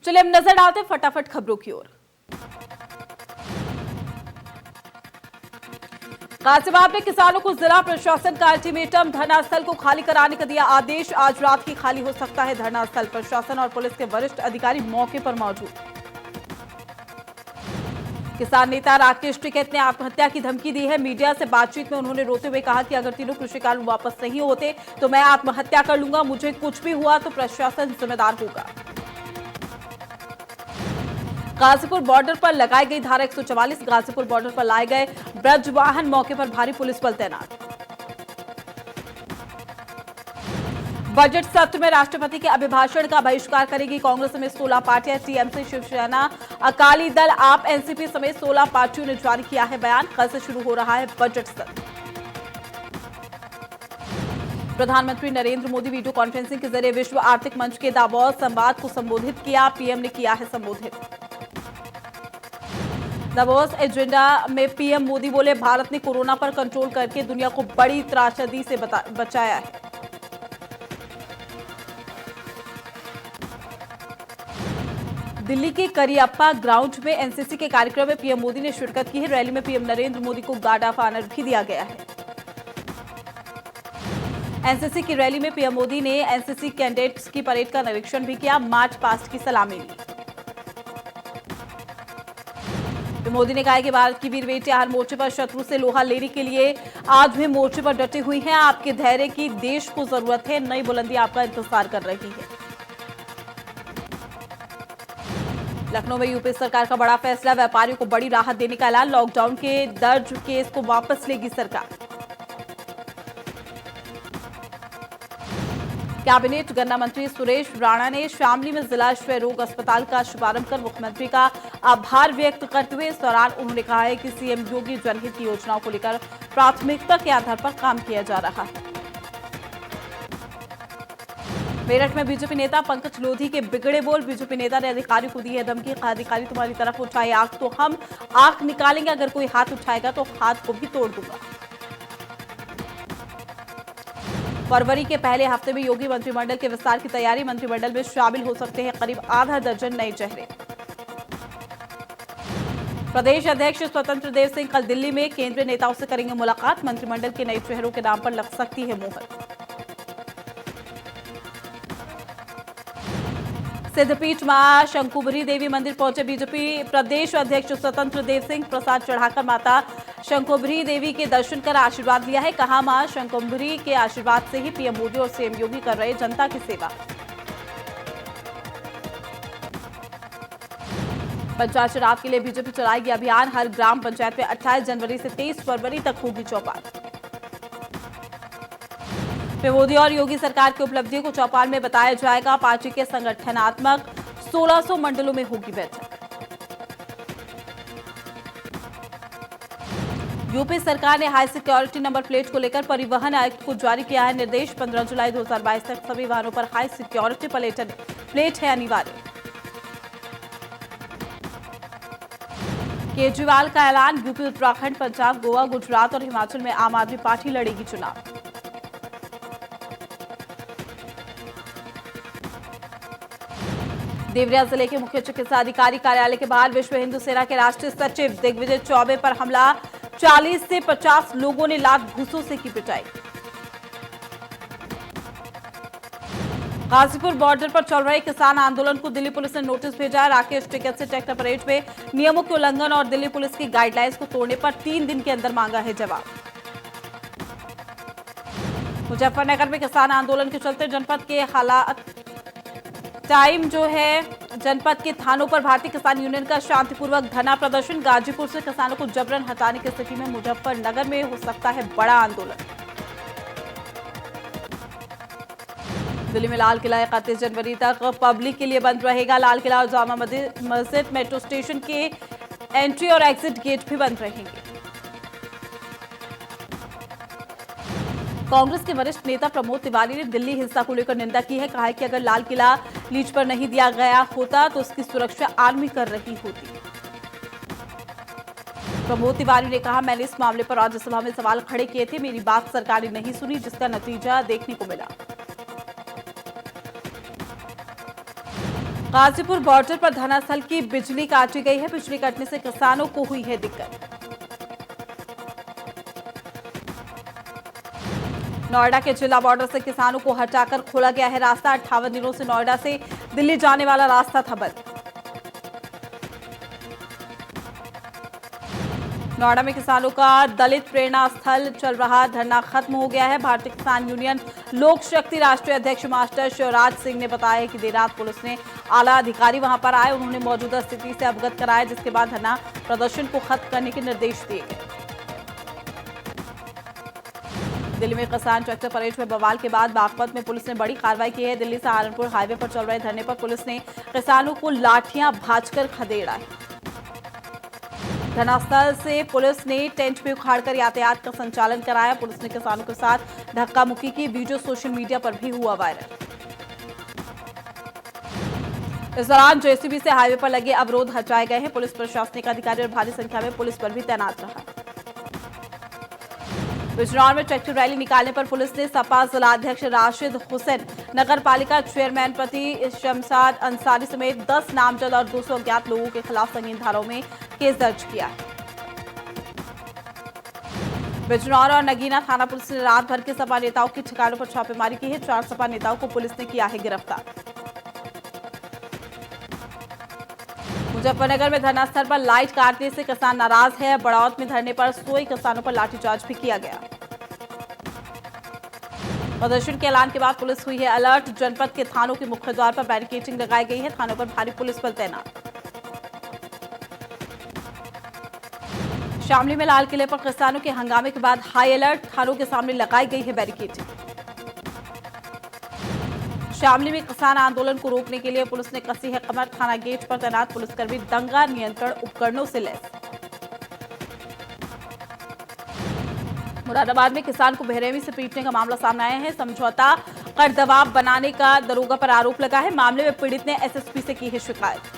चलिए हम नजर डालते हैं फटाफट खबरों की ओर। गाजियाबाद में किसानों को जिला प्रशासन का अल्टीमेटम, धरना स्थल को खाली कराने का दिया आदेश। आज रात ही खाली हो सकता है धरना स्थल। प्रशासन और पुलिस के वरिष्ठ अधिकारी मौके पर मौजूद। किसान नेता राकेश टिकैत ने आत्महत्या की धमकी दी है। मीडिया से बातचीत में उन्होंने रोते हुए कहा कि अगर तीनों कृषि कानून वापस नहीं होते तो मैं आत्महत्या कर लूंगा। मुझे कुछ भी हुआ तो प्रशासन जिम्मेदार होगा। गाजीपुर बॉर्डर पर लगाई गई धारा 144। गाजीपुर बॉर्डर पर लाए गए ब्रज वाहन, मौके पर भारी पुलिस बल तैनात। बजट सत्र में राष्ट्रपति के अभिभाषण का बहिष्कार करेगी कांग्रेस समेत 16 पार्टियां। टीएमसी, शिवसेना, अकाली दल, आप, एनसीपी समेत 16 पार्टियों ने जारी किया है बयान। कल से शुरू हो रहा है बजट सत्र। प्रधानमंत्री नरेंद्र मोदी वीडियो कॉन्फ्रेंसिंग के जरिए विश्व आर्थिक मंच के दावोस संवाद को संबोधित किया। पीएम ने किया है संबोधित। दावोस एजेंडा में पीएम मोदी बोले, भारत ने कोरोना पर कंट्रोल करके दुनिया को बड़ी त्रासदी से बचाया है। दिल्ली के करियप्पा ग्राउंड में एनसीसी के कार्यक्रम में पीएम मोदी ने शिरकत की है। रैली में पीएम नरेंद्र मोदी को गार्ड ऑफ ऑनर भी दिया गया है। एनसीसी की रैली में पीएम मोदी ने एनसीसी कैडेट्स की परेड का निरीक्षण भी किया। मार्च पास्ट की सलामी ली। मोदी ने कहा कि भारत की वीर बेटियां हर मोर्चे पर शत्रु से लोहा लेने के लिए आज भी मोर्चे पर डटी हुई हैं। आपके धैर्य की देश को जरूरत है। नई बुलंदी आपका इंतजार कर रही है। लखनऊ में यूपी सरकार का बड़ा फैसला, व्यापारियों को बड़ी राहत देने का ऐलान। लॉकडाउन के दर्ज केस को वापस लेगी सरकार। कैबिनेट गन्ना मंत्री सुरेश राणा ने शामली में जिला क्षय रोग अस्पताल का शुभारंभ कर मुख्यमंत्री का आभार व्यक्त करते हुए इस दौरान उन्होंने कहा है कि सीएम योगी जनहित योजनाओं को लेकर प्राथमिकता के आधार पर काम किया जा रहा है। मेरठ में बीजेपी नेता पंकज लोधी के बिगड़े बोल। बीजेपी नेता ने अधिकारियों को दी है धमकी। अधिकारी तुम्हारी तरफ उठाए आंख तो हम आंख निकालेंगे, अगर कोई हाथ उठाएगा तो हाथ को भी तोड़ दूंगा। फरवरी के पहले हफ्ते में योगी मंत्रिमंडल के विस्तार की तैयारी। मंत्रिमंडल में शामिल हो सकते हैं करीब आधा दर्जन नए चेहरे। प्रदेश अध्यक्ष स्वतंत्र देव सिंह कल दिल्ली में केंद्रीय नेताओं से करेंगे मुलाकात। मंत्रिमंडल के नए चेहरों के नाम पर लग सकती है मोहर। सिद्धपीठ मां शंकुभरी देवी मंदिर पहुंचे बीजेपी प्रदेश अध्यक्ष स्वतंत्र देव सिंह। प्रसाद चढ़ाकर माता शंकुभरी देवी के दर्शन कर आशीर्वाद लिया है। कहा, मां शंकुभरी के आशीर्वाद से ही पीएम मोदी और सीएम योगी कर रहे जनता की सेवा। पंचायत चुनाव के लिए बीजेपी चलाएगी अभियान। हर ग्राम पंचायत में 28 जनवरी से 23 फरवरी तक होगी चौपाल। मोदी और योगी सरकार की उपलब्धियों को चौपाल में बताया जाएगा। पार्टी के संगठनात्मक 1600 मंडलों में होगी बैठक। यूपी सरकार ने हाई सिक्योरिटी नंबर प्लेट को लेकर परिवहन आयुक्त को जारी किया है निर्देश। 15 जुलाई 2022 तक सभी वाहनों पर हाई सिक्योरिटी प्लेट है अनिवार्य। केजरीवाल का ऐलान। यूपी, उत्तराखंड, पंजाब, गोवा, गुजरात और हिमाचल में आम आदमी पार्टी लड़ेगी चुनाव। देवरिया जिले के मुख्य चिकित्सा अधिकारी कार्यालय के बाहर विश्व हिंदू सेना के राष्ट्रीय सचिव दिग्विजय चौबे पर हमला। 40 से 50 लोगों ने लात घूंसों से की पिटाई। गाजीपुर बॉर्डर पर चल रहे किसान आंदोलन को दिल्ली पुलिस ने नोटिस भेजा है। राकेश टिकैत से ट्रैक्टर परेड में नियमों के उल्लंघन और दिल्ली पुलिस की गाइडलाइंस को तोड़ने पर 3 दिन के अंदर मांगा है जवाब। मुजफ्फरनगर में किसान आंदोलन के चलते जनपद के हालात जनपद के थानों पर भारतीय किसान यूनियन का शांतिपूर्वक धरना प्रदर्शन। गाजीपुर से किसानों को जबरन हटाने की स्थिति में मुजफ्फरनगर में हो सकता है बड़ा आंदोलन। दिल्ली में लाल किला 31 जनवरी तक पब्लिक के लिए बंद रहेगा। लाल किला और जामा मस्जिद, मेट्रो स्टेशन के एंट्री और एग्जिट गेट भी बंद रहेंगे। कांग्रेस के वरिष्ठ नेता प्रमोद तिवारी ने दिल्ली हिंसा को लेकर निंदा की है। कहा है कि अगर लाल किला लीज पर नहीं दिया गया होता तो उसकी सुरक्षा आर्मी कर रही होती। प्रमोद तिवारी ने कहा, मैंने इस मामले पर राज्यसभा में सवाल खड़े किए थे, मेरी बात सरकार ने नहीं सुनी, जिसका नतीजा देखने को मिला। गाजीपुर बॉर्डर पर धनास्थल की बिजली काटी गई है। बिजली कटने से किसानों को हुई है दिक्कत। नोएडा के जिला बॉर्डर से किसानों को हटाकर खोला गया है रास्ता। 58 दिनों से नोएडा से दिल्ली जाने वाला रास्ता था बंद। नोएडा में किसानों का दलित प्रेरणा स्थल चल रहा धरना खत्म हो गया है। भारतीय किसान यूनियन लोक शक्ति राष्ट्रीय अध्यक्ष मास्टर शिवराज सिंह ने बताया कि देर रात पुलिस ने आला अधिकारी वहां पर आए। उन्होंने मौजूदा स्थिति से अवगत कराया, जिसके बाद धरना प्रदर्शन को खत्म करने के निर्देश दिए गए। दिल्ली में किसान ट्रैक्टर परेड में बवाल के बाद बागपत में पुलिस ने बड़ी कार्रवाई की है। दिल्ली सहारनपुर हाईवे पर चल रहे धरने पर पुलिस ने किसानों को लाठियां भांजकर खदेड़ा है। धरनास्थल से पुलिस ने टेंट भी उखाड़कर यातायात का संचालन कराया। पुलिस ने किसानों के साथ धक्का मुक्की की वीडियो सोशल मीडिया पर भी हुआ वायरल। इस दौरान जेसीबी से हाईवे पर लगे अवरोध हटाए गए हैं। पुलिस प्रशासनिक अधिकारी और भारी संख्या में पुलिस बल भी तैनात रहा। बिजनौर में ट्रैक्टर रैली निकालने पर पुलिस ने सपा जिलाध्यक्ष राशिद हुसैन, नगर पालिका चेयरमैन पति शमशाद अंसारी समेत 10 नामजद और 200 अज्ञात लोगों के खिलाफ संगीन धाराओं में केस दर्ज किया है। बिजनौर और नगीना थाना पुलिस ने रात भर के सपा नेताओं के ठिकानों पर छापेमारी की है। 4 सपा नेताओं को पुलिस ने किया है गिरफ्तार। मुजफ्फरनगर में धरनास्थल पर लाइट काटने से किसान नाराज है। बड़ौत में धरने पर सोए किसानों पर लाठीचार्ज भी किया गया। प्रदर्शन के ऐलान के बाद पुलिस हुई है अलर्ट। जनपद के थानों के मुख्य द्वार पर बैरिकेडिंग लगाई गई है। थानों पर भारी पुलिस बल तैनात। शामली में लाल किले पर किसानों के हंगामे के बाद हाई अलर्ट। थानों के सामने लगाई गई है बैरिकेडिंग। शामली में किसान आंदोलन को रोकने के लिए पुलिस ने कसी है कमर। थाना गेट पर तैनात पुलिसकर्मी दंगा नियंत्रण उपकरणों से लैस। मुरादाबाद में किसान को बेरहमी से पीटने का मामला सामने आया है। समझौता कर दबाव बनाने का दरोगा पर आरोप लगा है। मामले में पीड़ित ने एसएसपी से की है शिकायत।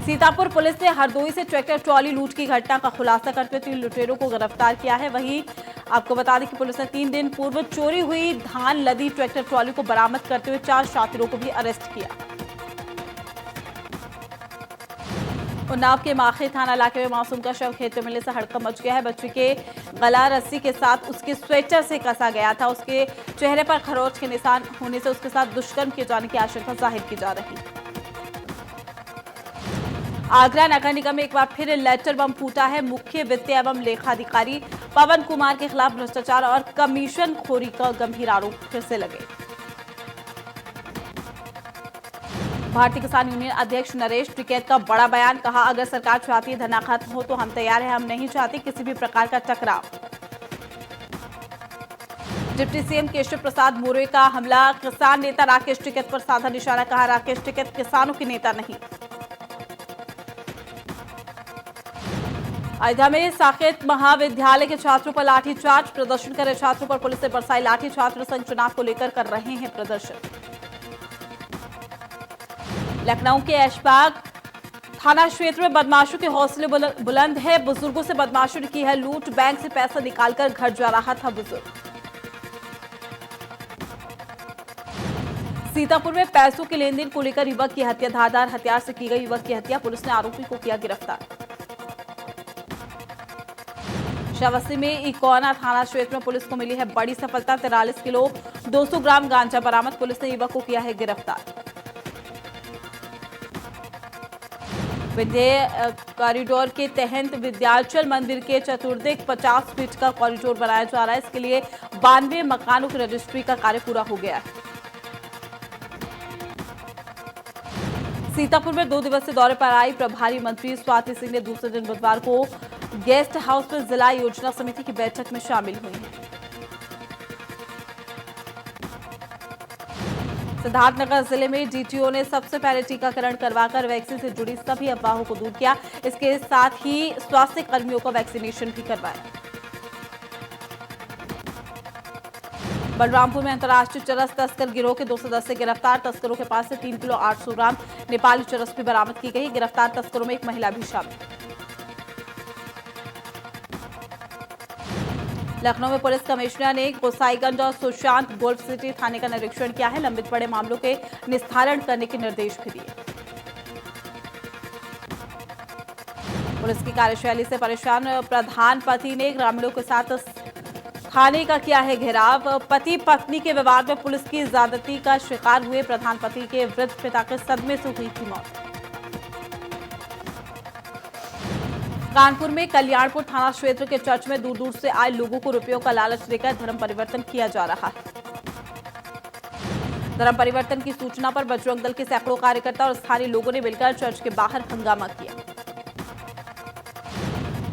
सीतापुर पुलिस ने हरदोई से ट्रैक्टर ट्रॉली लूट की घटना का खुलासा करते हुए 3 लुटेरों को गिरफ्तार किया है। वहीं आपको बता दें कि पुलिस ने 3 दिन पूर्व चोरी हुई धान लदी ट्रैक्टर ट्रॉली को बरामद करते हुए 4 शातिरों को भी अरेस्ट किया। उन्नाव के माखे थाना इलाके में मासूम का शव खेत में मिलने से हड़कंप मच गया है। बच्चे के गला रस्सी के साथ उसके स्वेटर से कसा गया था। उसके चेहरे पर खरोच के निशान होने से उसके साथ दुष्कर्म किए जाने की आशंका जाहिर की जा रही है। आगरा नगर निगम में एक बार फिर लेटर बम फूटा है। मुख्य वित्तीय एवं लेखाधिकारी पवन कुमार के खिलाफ भ्रष्टाचार और कमीशन खोरी का गंभीर आरोप फिर से लगे। भारतीय किसान यूनियन अध्यक्ष नरेश टिकैत का बड़ा बयान। कहा, अगर सरकार चाहती है धरना खत्म हो तो हम तैयार हैं। हम नहीं चाहते किसी भी प्रकार का टकराव। डिप्टी सीएम केशव प्रसाद मौर्य का हमला। किसान नेता राकेश टिकैत पर साधा निशाना। कहा, राकेश टिकैत किसानों के नेता नहीं। अयोध्या में साकेत महाविद्यालय के छात्रों पर लाठीचार्ज। प्रदर्शन कर रहे छात्रों पर पुलिस ने बरसाई लाठी। छात्र संघ चुनाव को लेकर कर रहे हैं प्रदर्शन। लखनऊ के ऐशबाग थाना क्षेत्र में बदमाशों के हौसले बुलंद है। बुजुर्गों से बदमाशों ने की है लूट। बैंक से पैसा निकालकर घर जा रहा था बुजुर्ग। सीतापुर में पैसों के लेन देन को लेकर युवक की हत्या। धारदार हथियार से की गई युवक की हत्या। पुलिस ने आरोपी को किया गिरफ्तार। श्रावस्ती में इकोना थाना क्षेत्र में पुलिस को मिली है बड़ी सफलता। 43 किलो 200 ग्राम गांजा बरामद। पुलिस ने युवक को किया है गिरफ्तार। विद्या कॉरिडोर के तहत विद्याचल मंदिर के चतुर्दिक 50 फीट का कॉरिडोर बनाया जा रहा है। इसके लिए 92 मकानों की रजिस्ट्री का कार्य पूरा हो गया है। सीतापुर में 2 दिवसीय दौरे पर आई प्रभारी मंत्री स्वाति सिंह ने दूसरे दिन बुधवार को गेस्ट हाउस में जिला योजना समिति की बैठक में शामिल हुई हैं। सिद्धार्थनगर जिले में डीटीओ ने सबसे पहले टीकाकरण करवाकर वैक्सीन से जुड़ी सभी अफवाहों को दूर किया। इसके साथ ही स्वास्थ्य कर्मियों का वैक्सीनेशन भी करवाया। बलरामपुर में अंतर्राष्ट्रीय चरस तस्कर गिरोह के 2 सदस्य गिरफ्तार। तस्करों के पास से 3 किलो 800 ग्राम नेपाली चरस भी बरामद की गई। गिरफ्तार तस्करों में एक महिला भी शामिल। लखनऊ में पुलिस कमिश्नर ने गोसाईगंज और सुशांत गोल्फ सिटी थाने का निरीक्षण किया है। लंबित पड़े मामलों के निस्तारण करने के निर्देश भी दिए। पुलिस की कार्यशैली से परेशान प्रधान पति ने ग्रामीणों के साथ थाने का किया है घेराव। पति पत्नी के विवाद में पुलिस की ज्यादती का शिकार हुए प्रधान पति के वृद्ध पिता के सदमे से हुई थी मौत। कानपुर में कल्याणपुर थाना क्षेत्र के चर्च में दूर दूर से आए लोगों को रुपयों का लालच देकर धर्म परिवर्तन किया जा रहा है। धर्म परिवर्तन की सूचना पर बजरंग दल के सैकड़ों कार्यकर्ता और स्थानीय लोगों ने मिलकर चर्च के बाहर हंगामा किया।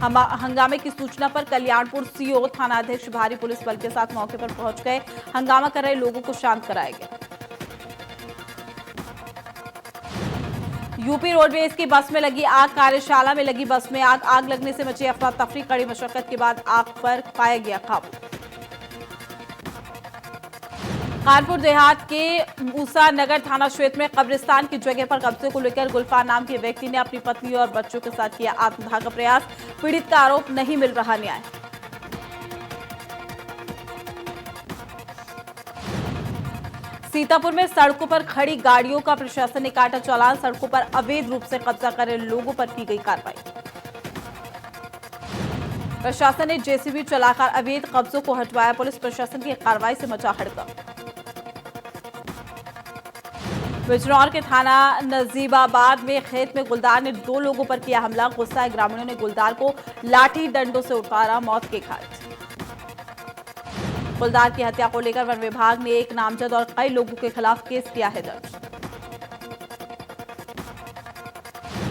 हंगामे की सूचना पर कल्याणपुर सीओ थानाध्यक्ष भारी पुलिस बल के साथ मौके पर पहुंच गए। हंगामा कर रहे लोगों को शांत कराया गया। यूपी रोडवेज की बस में लगी आग, कार्यशाला में लगी बस में आग लगने से मची अफरा तफरी। कड़ी मशक्कत के बाद आग पर पाया गया काबू। कानपुर देहात के मूसा नगर थाना क्षेत्र में कब्रिस्तान की जगह पर कब्जे को लेकर गुलफार नाम के व्यक्ति ने अपनी पत्नी और बच्चों के साथ किया आत्मदाह का प्रयास। पीड़ित का आरोप, नहीं मिल रहा न्याय। सीतापुर में सड़कों पर खड़ी गाड़ियों का प्रशासन ने काटा चालान। सड़कों पर अवैध रूप से कब्जा कर रहे लोगों पर की गई कार्रवाई। प्रशासन ने जेसीबी चलाकर अवैध कब्जों को हटवाया। पुलिस प्रशासन की कार्रवाई से मचा हड़कंप। बिजनौर के थाना नजीबाबाद में खेत में गुलदार ने 2 लोगों पर किया हमला। गुस्साए ग्रामीणों ने गुलदार को लाठी डंडों से उतारा, मौत के घाट। गुलदार की हत्या को लेकर वन विभाग ने एक नामजद और कई लोगों के खिलाफ केस किया है दर्ज।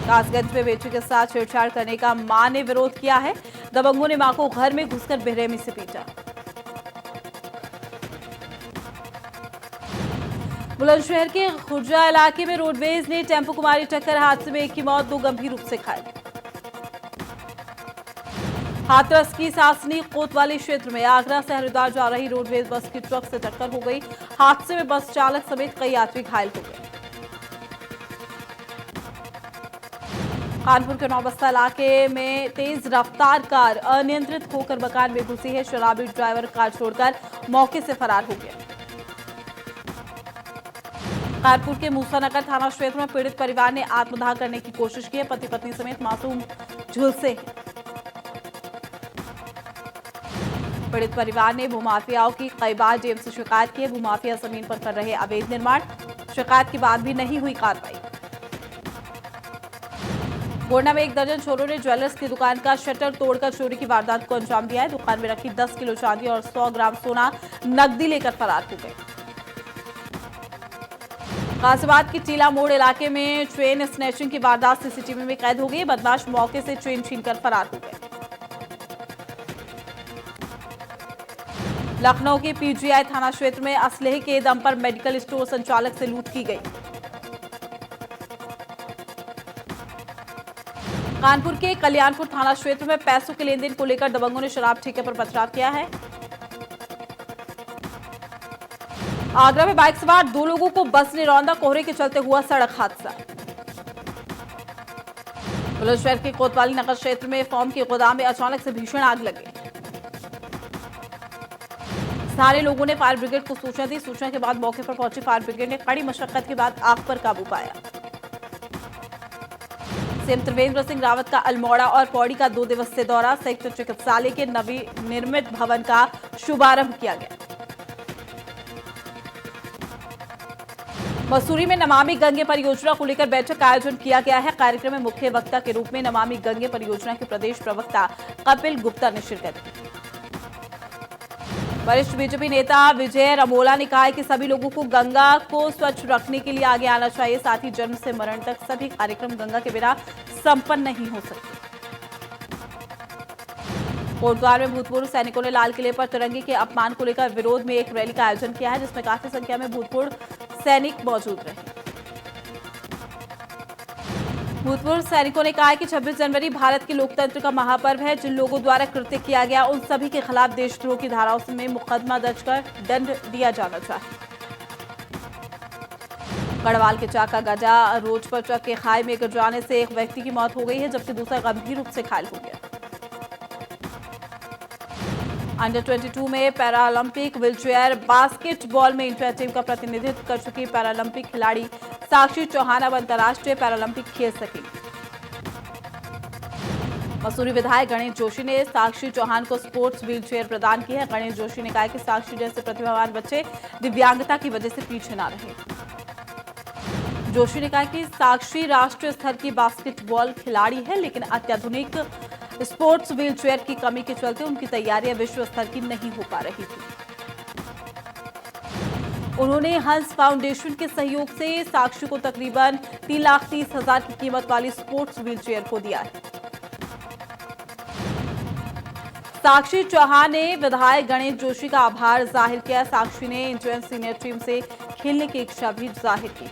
कासगंज में बेटी के साथ छेड़छाड़ करने का मां ने विरोध किया है। दबंगों ने मां को घर में घुसकर बेरहमी से पीटा। बुलंदशहर के खुर्जा इलाके में रोडवेज ने टेम्पो को मारी टक्कर। हादसे में एक की मौत, 2 गंभीर रूप से घायल। हाथरस की सासनी कोतवाली क्षेत्र में आगरा से हरिद्वार जा रही रोडवेज बस की ट्रक से टक्कर हो गई। हादसे में बस चालक समेत कई यात्री घायल हो गए। कानपुर के नौबस्ता इलाके में तेज रफ्तार कार अनियंत्रित होकर मकान में घुसी है। शराबी ड्राइवर कार छोड़कर मौके से फरार हो गया। कानपुर के मूसानगर थाना क्षेत्र में पीड़ित परिवार ने आत्मदाह करने की कोशिश की है। पति पत्नी समेत मासूम झुलसे। पीड़ित परिवार ने भूमाफियाओं की कई बार जेल से शिकायत की है। भूमाफिया जमीन पर कर रहे अवैध निर्माण। शिकायत के बाद भी नहीं हुई कार्रवाई। गोंडा में 1 दर्जन चोरों ने ज्वेलर्स की दुकान का शटर तोड़कर चोरी की वारदात को अंजाम दिया है। दुकान में रखी 10 किलो चांदी और 100 ग्राम सोना नकदी लेकर फरार हो गए। गाजियाबाद की टीला मोड़ इलाके में ट्रेन स्नैचिंग की वारदात सीसीटीवी में कैद हो गई। बदमाश मौके से ट्रेन छीनकर फरार हो गए। लखनऊ के पीजीआई थाना क्षेत्र में असलहे के दम पर मेडिकल स्टोर संचालक से लूट की गई। कानपुर के कल्याणपुर थाना क्षेत्र में पैसों के लेन देन को लेकर दबंगों ने शराब ठेके पर पथराव किया है। आगरा में बाइक सवार 2 लोगों को बस ने रौंदा। कोहरे के चलते हुआ सड़क हादसा। बुलंदशहर के कोतवाली नगर क्षेत्र में फॉर्म के गोदाम में अचानक से भीषण आग लगी। स्थानीय लोगों ने फायर ब्रिगेड को सूचना दी। सूचना के बाद मौके पर पहुंची फायर ब्रिगेड ने कड़ी मशक्कत के बाद आग पर काबू पाया। सीएम त्रिवेंद्र सिंह रावत का अल्मोड़ा और पौड़ी का 2 दिवसीय दौरा। संयुक्त चिकित्सालय के नवनिर्मित भवन का शुभारंभ किया गया। मसूरी में नमामि गंगे परियोजना को लेकर बैठक का आयोजन किया गया है। कार्यक्रम में मुख्य वक्ता के रूप में नमामि गंगे परियोजना के प्रदेश प्रवक्ता कपिल गुप्ता ने शिरकत की। वरिष्ठ बीजेपी नेता विजय रमोला ने कहा है कि सभी लोगों को गंगा को स्वच्छ रखने के लिए आगे आना चाहिए। साथ ही जन्म से मरण तक सभी कार्यक्रम गंगा के बिना संपन्न नहीं हो सकते। कोटद्वार में भूतपूर्व सैनिकों ने लाल किले पर तिरंगे के अपमान को लेकर विरोध में एक रैली का आयोजन किया है, जिसमें काफी संख्या में भूतपूर्व सैनिक मौजूद रहे। भूतपूर्व सैनिकों ने कहा है कि 26 जनवरी भारत के लोकतंत्र का महापर्व है। जिन लोगों द्वारा कृत्य किया गया उन सभी के खिलाफ देशद्रोह की धाराओं में मुकदमा दर्ज कर दंड दिया जाना चाहिए। गढ़वाल के चाका गजा रोड पर ट्रक के खाई में गिर जाने से एक व्यक्ति की मौत हो गई है, जबकि दूसरा गंभीर रूप से घायल हो गया। अंडर 22 में पैरालंपिक व्हीलचेयर बास्केटबॉल में इंडिया टीम का प्रतिनिधित्व कर चुकी पैरालंपिक खिलाड़ी साक्षी चौहान अब अंतर्राष्ट्रीय पैरालंपिक खेल सकेंगी। मसूरी विधायक गणेश जोशी ने साक्षी चौहान को स्पोर्ट्स व्हीलचेयर प्रदान की है। गणेश जोशी ने कहा कि साक्षी जैसे प्रतिभावान बच्चे दिव्यांगता की वजह से पीछे ना रहे। जोशी ने कहा कि साक्षी राष्ट्रीय स्तर की बास्केटबॉल खिलाड़ी है, लेकिन अत्याधुनिक स्पोर्ट्स व्हीलचेयर की कमी के चलते उनकी तैयारियां विश्व स्तर की नहीं हो पा रही थी। उन्होंने हंस फाउंडेशन के सहयोग से साक्षी को तकरीबन 3,30,000 की कीमत वाली स्पोर्ट्स व्हीलचेयर को दिया है। साक्षी चौहान ने विधायक गणेश जोशी का आभार जाहिर किया। साक्षी ने इंडियन सीनियर टीम से खेलने की इच्छा भी जाहिर की।